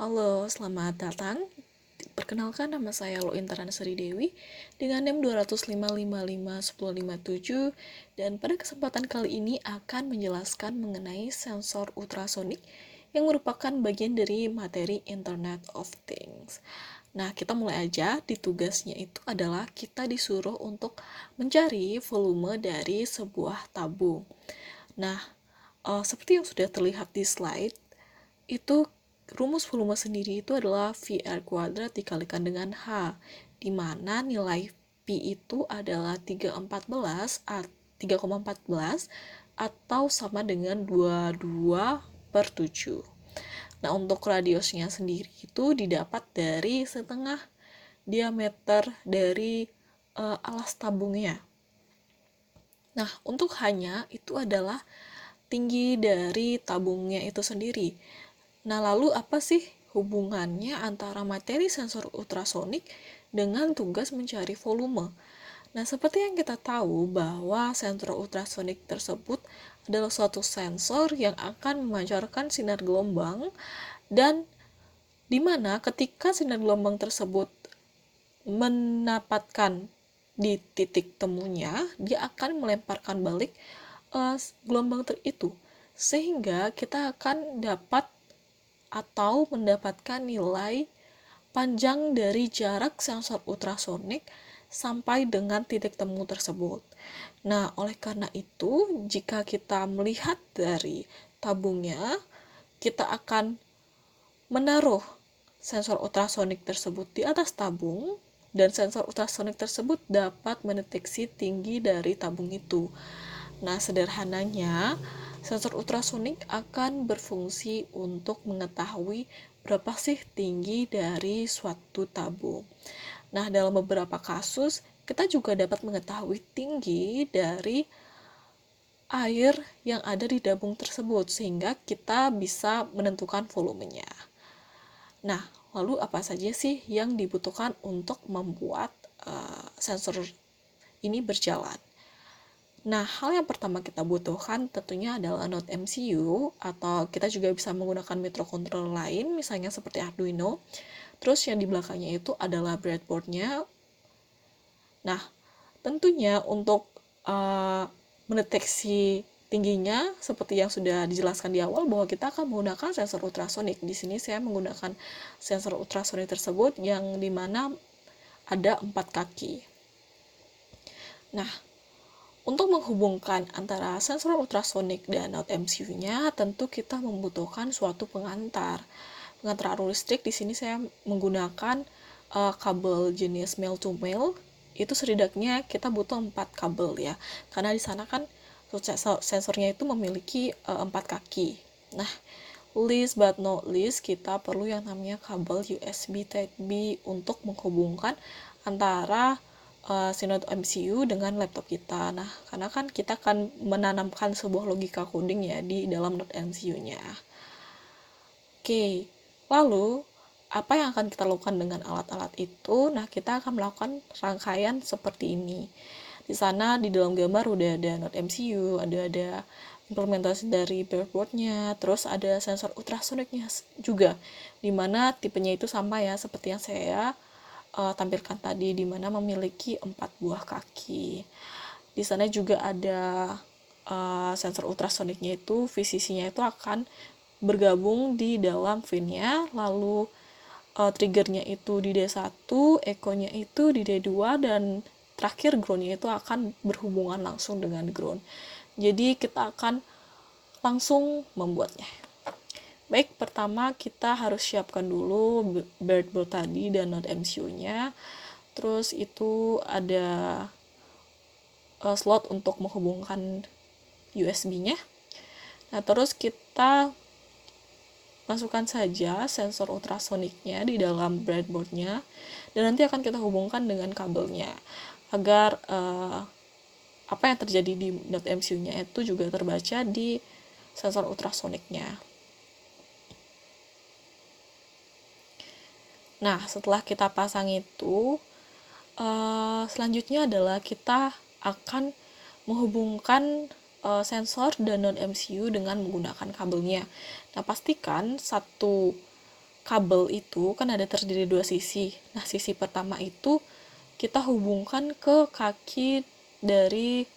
Halo, selamat datang. Perkenalkan, nama saya Lointaran Sri Dewi dengan NIM 205551057, dan pada kesempatan kali ini akan menjelaskan mengenai sensor ultrasonik yang merupakan bagian dari materi Internet of Things. Nah, kita mulai aja. Di tugasnya itu adalah kita disuruh untuk mencari volume dari sebuah tabung. Nah, seperti yang sudah terlihat di slide, itu rumus volume sendiri itu adalah VR kuadrat dikalikan dengan H, di mana nilai P itu adalah 3,14 atau sama dengan 22/7. Nah, untuk radiusnya sendiri itu didapat dari setengah diameter dari alas tabungnya. Nah, untuk hanya itu adalah tinggi dari tabungnya itu sendiri. Nah, lalu apa sih hubungannya antara materi sensor ultrasonik dengan tugas mencari volume? Nah, seperti yang kita tahu bahwa sensor ultrasonik tersebut adalah suatu sensor yang akan memancarkan sinar gelombang, dan di mana ketika sinar gelombang tersebut mendapatkan di titik temunya, dia akan melemparkan balik gelombang itu, sehingga kita akan dapat atau mendapatkan nilai panjang dari jarak sensor ultrasonik sampai dengan titik temu tersebut. Nah, oleh karena itu, jika kita melihat dari tabungnya, kita akan menaruh sensor ultrasonik tersebut di atas tabung, dan sensor ultrasonik tersebut dapat mendeteksi tinggi dari tabung itu. Nah, sederhananya, sensor ultrasonik akan berfungsi untuk mengetahui berapa sih tinggi dari suatu tabung. Nah, dalam beberapa kasus, kita juga dapat mengetahui tinggi dari air yang ada di tabung tersebut, sehingga kita bisa menentukan volumenya. Nah, lalu apa saja sih yang dibutuhkan untuk membuat sensor ini berjalan? Nah, hal yang pertama kita butuhkan tentunya adalah node MCU, atau kita juga bisa menggunakan microcontroller lain, misalnya seperti Arduino. Terus yang di belakangnya itu adalah breadboard-nya. Nah, tentunya untuk mendeteksi tingginya, seperti yang sudah dijelaskan di awal, bahwa kita akan menggunakan sensor ultrasonik. Di sini saya menggunakan sensor ultrasonik tersebut yang dimana ada 4 kaki. Nah, untuk menghubungkan antara sensor ultrasonik dan node MCU-nya, tentu kita membutuhkan suatu pengantar. Pengantar arus listrik di sini saya menggunakan kabel jenis male to male. Itu setidaknya kita butuh 4 kabel ya. Karena di sana kan sensornya itu memiliki 4 kaki. Nah, least but not least, kita perlu yang namanya kabel USB Type B untuk menghubungkan antara node MCU dengan laptop kita. Nah, karena kan kita akan menanamkan sebuah logika coding ya di dalam node MCU-nya. Oke, lalu apa yang akan kita lakukan dengan alat-alat itu? Nah, kita akan melakukan rangkaian seperti ini. Di sana di dalam gambar udah ada node MCU, ada implementasi dari breadboard-nya, terus ada sensor ultrasoniknya juga, dimana tipenya itu sama ya seperti yang saya tampilkan tadi, dimana memiliki 4 buah kaki. Di sana juga ada sensor ultrasoniknya itu, VCC-nya itu akan bergabung di dalam pin-nya, lalu triggernya itu di D1, echo-nya itu di D2, dan terakhir ground-nya itu akan berhubungan langsung dengan ground. Jadi kita akan langsung membuatnya. Baik, pertama kita harus siapkan dulu breadboard tadi dan node MCU-nya. Terus itu ada slot untuk menghubungkan USB-nya. Nah, terus kita masukkan saja sensor ultrasoniknya di dalam breadboard-nya, dan nanti akan kita hubungkan dengan kabelnya agar apa yang terjadi di node MCU-nya itu juga terbaca di sensor ultrasoniknya. Nah, setelah kita pasang itu, selanjutnya adalah kita akan menghubungkan sensor dan node MCU dengan menggunakan kabelnya. Nah, pastikan satu kabel itu kan ada terdiri dua sisi. Nah, sisi pertama itu kita hubungkan ke kaki dari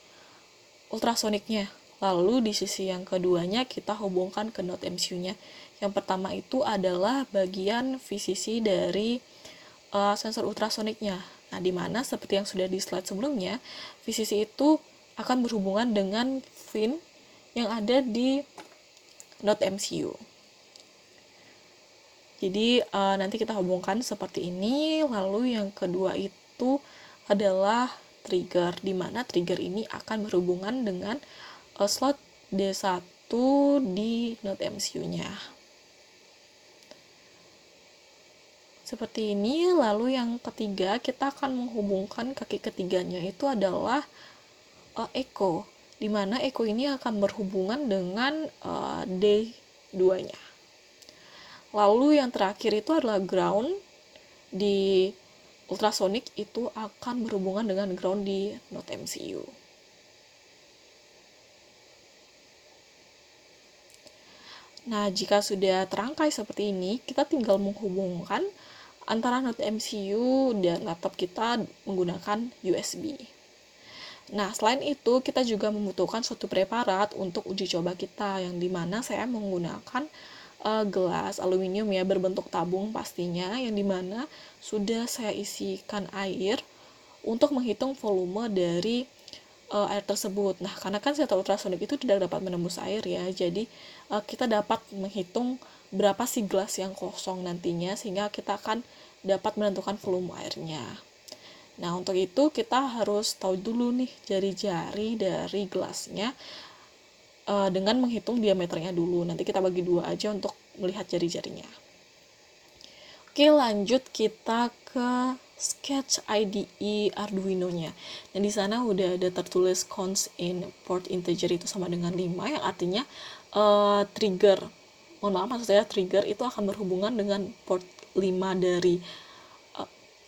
ultrasoniknya. Lalu di sisi yang keduanya kita hubungkan ke node MCU-nya. Yang pertama itu adalah bagian VCC dari sensor ultrasoniknya. Nah, di mana seperti yang sudah di slide sebelumnya, VCC itu akan berhubungan dengan pin yang ada di node MCU. Jadi nanti kita hubungkan seperti ini. Lalu yang kedua itu adalah trigger, di mana trigger ini akan berhubungan dengan slot D1 di node MCU-nya. Seperti ini. Lalu yang ketiga, kita akan menghubungkan kaki ketiganya itu adalah echo, di mana echo ini akan berhubungan dengan D2-nya. Lalu yang terakhir itu adalah ground. Di ultrasonic itu akan berhubungan dengan ground di node MCU. Nah, jika sudah terangkai seperti ini, kita tinggal menghubungkan antara node MCU dan laptop kita menggunakan USB. Nah, selain itu, kita juga membutuhkan suatu preparat untuk uji coba kita, yang dimana saya menggunakan gelas aluminium ya, berbentuk tabung pastinya, yang dimana sudah saya isikan air untuk menghitung volume dari air tersebut. Nah, karena kan sensor ultrasonik itu tidak dapat menembus air ya, jadi kita dapat menghitung berapa sih gelas yang kosong nantinya, sehingga kita akan dapat menentukan volume airnya. Nah, untuk itu kita harus tahu dulu nih jari-jari dari gelasnya dengan menghitung diameternya dulu. Nanti kita bagi dua aja untuk melihat jari-jarinya. Oke, lanjut kita ke sketch IDE Arduino-nya. Dan di sana udah ada tertulis const in port integer itu sama dengan 5, yang artinya trigger. Mohon maaf, maksud saya trigger itu akan berhubungan dengan port 5 dari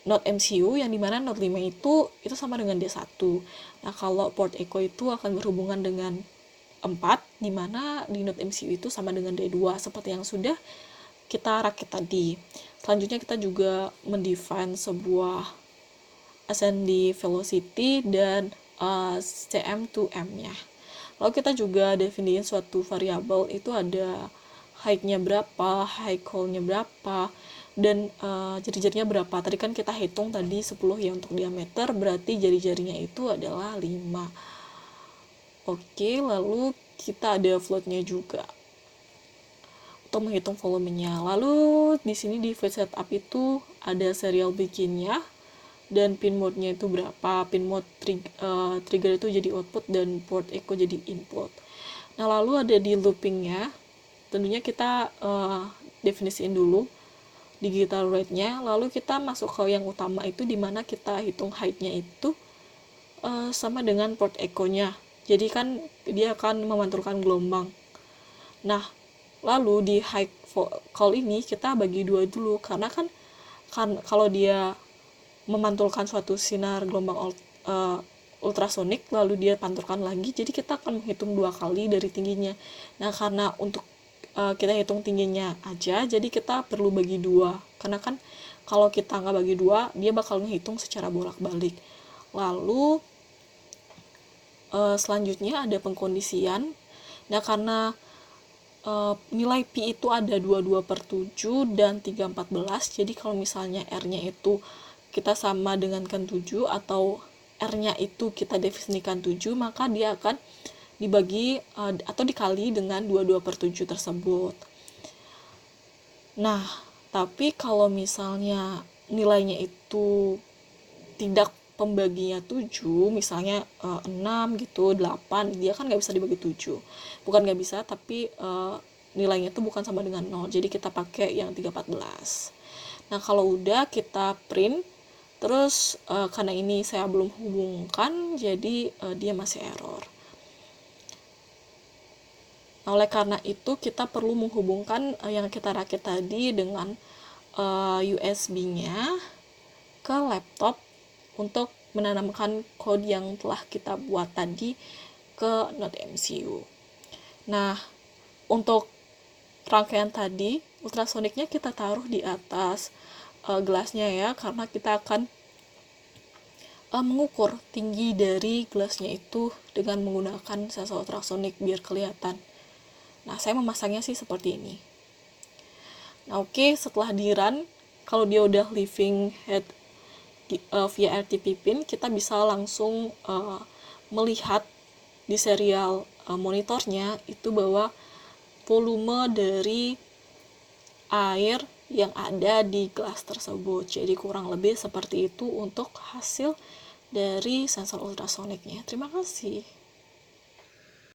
node MCU, yang dimana node 5 itu sama dengan D1. Nah, kalau port echo itu akan berhubungan dengan 4, dimana di node MCU itu sama dengan D2, seperti yang sudah kita rakit tadi. Selanjutnya kita juga mendefine sebuah ascending velocity dan CM2M-nya. Lalu kita juga definisiin suatu variabel, itu ada height-nya berapa, high call-nya berapa, dan jari-jarinya berapa. Tadi kan kita hitung tadi 10 ya untuk diameter, berarti jari-jarinya itu adalah 5. Oke, lalu kita ada float-nya juga untuk menghitung volumenya. Lalu di sini di fetch setup itu ada serial bikinnya dan pin mode-nya itu berapa. Pin mode trigger itu jadi output dan port echo jadi input. Nah, lalu ada di looping-nya. Tentunya kita definisiin dulu digital rate-nya. Lalu kita masuk ke yang utama itu, dimana kita hitung height-nya itu sama dengan port echo-nya. Jadi kan dia akan memantulkan gelombang. Nah, lalu di high call ini kita bagi dua dulu, karena kan kalau dia memantulkan suatu sinar gelombang ultrasonik lalu dia pantulkan lagi, jadi kita akan menghitung 2 kali dari tingginya. Nah, karena untuk kita hitung tingginya aja, jadi kita perlu bagi 2, karena kan kalau kita nggak bagi 2 dia bakal menghitung secara bolak-balik. Lalu selanjutnya ada pengkondisian. Nah, karena nilai pi itu ada 22/7 dan 3/14, jadi kalau misalnya r-nya itu kita sama dengankan 7 atau r-nya itu kita definisikan 7, maka dia akan dibagi atau dikali dengan 22/7 tersebut. Nah, tapi kalau misalnya nilainya itu tidak pembaginya 7, misalnya 6 gitu, 8, dia kan nggak bisa dibagi 7. Bukan nggak bisa, tapi nilainya itu bukan sama dengan 0, jadi kita pakai yang 3/14. Nah, kalau udah kita print, terus karena ini saya belum hubungkan, jadi dia masih error. Nah, oleh karena itu kita perlu menghubungkan yang kita rakit tadi dengan USB-nya ke laptop untuk menanamkan code yang telah kita buat tadi ke node MCU. Nah, untuk rangkaian tadi ultrasoniknya kita taruh di atas gelasnya ya, karena kita akan mengukur tinggi dari gelasnya itu dengan menggunakan sensor ultrasonik biar kelihatan. Nah, saya memasangnya sih seperti ini. Nah, oke, setelah di run, kalau dia udah leaving head via RTP pin, kita bisa langsung melihat di serial monitornya itu bahwa volume dari air yang ada di gelas tersebut. Jadi kurang lebih seperti itu untuk hasil dari sensor ultrasoniknya. Terima kasih.